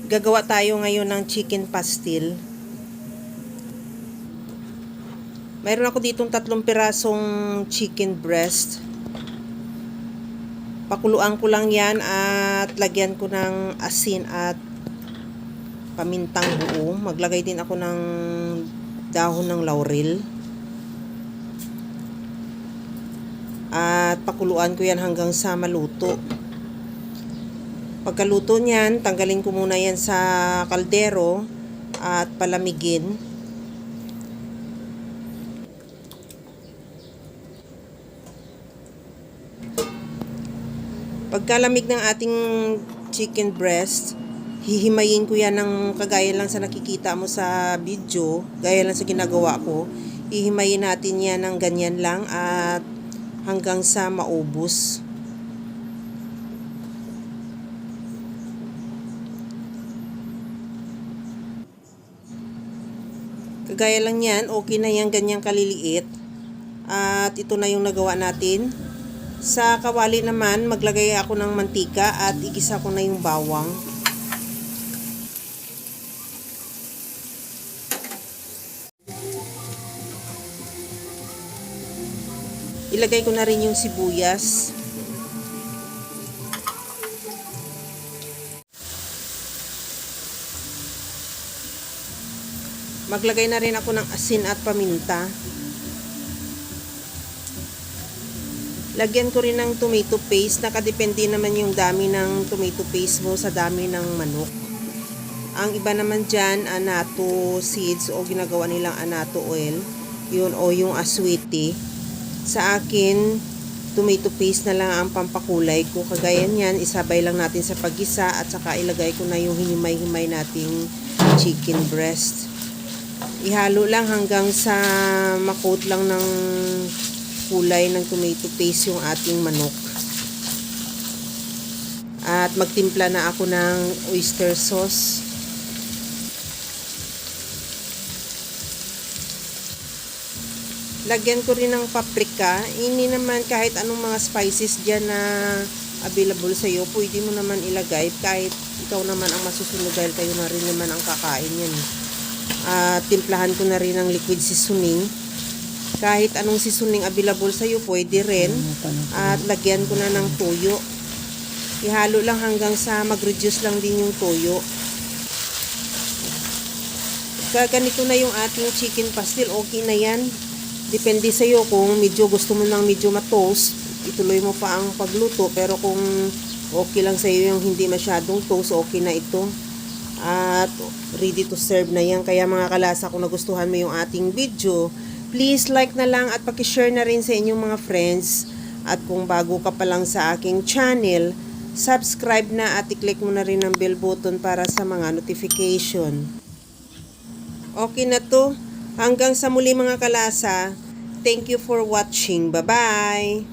Gagawa tayo ngayon ng chicken pastil. Mayroon ako ditong 3 pirasong chicken breast. Pakuluan ko lang yan at lagyan ko ng asin at pamintang buo. Maglagay din ako ng dahon ng laurel. At pakuluan ko yan hanggang sa maluto. Pagkaluto niyan, tanggalin ko muna yan sa kaldero at palamigin. Pagkalamig ng ating chicken breast, hihimayin ko yan ng kagaya lang sa nakikita mo sa video, gaya lang sa ginagawa ko. Hihimayin natin yan ng ganyan lang at hanggang sa maubos. Kagaya lang yan, okay na yan, ganyang kaliliit. At ito na yung nagawa natin. Sa kawali naman, maglagay ako ng mantika at igisa ko na yung bawang. Ilagay ko na rin yung sibuyas. Maglagay na rin ako ng asin at paminta. Lagyan ko rin ng tomato paste. Nakadepende naman yung dami ng tomato paste mo sa dami ng manok. Ang iba naman dyan, annatto seeds o ginagawa nilang annatto oil. Yun o yung aswiti. Sa akin, tomato paste na lang ang pampakulay ko. Kagaya niyan, isabay lang natin sa paggisa at saka ilagay ko na yung hinimay-himay nating chicken breast. Ihalo lang hanggang sa makot lang ng kulay ng tomato paste yung ating manok. At magtimpla na ako ng oyster sauce. Lagyan ko rin ng paprika. Ini naman kahit anong mga spices dyan na available sa iyo, pwede mo naman ilagay kahit ikaw naman ang masusunod dahil kayo na rin naman ang kakain yan. Timplahan ko na rin ng liquid seasoning. Kahit anong seasoning available sa iyo, pwede rin. At lagyan ko na ng toyo. Ihalo lang hanggang sa mag-reduce lang din yung toyo. Ganito na yung ating chicken pastil. Okay na yan. Depende sa iyo kung medyo gusto mo nang medyo ma-toast, ituloy mo pa ang pagluto. Pero kung okay lang sa iyo yung hindi masyadong toast, okay na ito. At ready to serve na yan. Kaya mga kalasa, kung nagustuhan mo yung ating video, please like na lang at pakishare na rin sa inyong mga friends. At kung bago ka pa lang sa aking channel, subscribe na at i-click mo na rin ang bell button para sa mga notification. Okay na to. Hanggang sa muli mga kalasa. Thank you for watching. Bye-bye!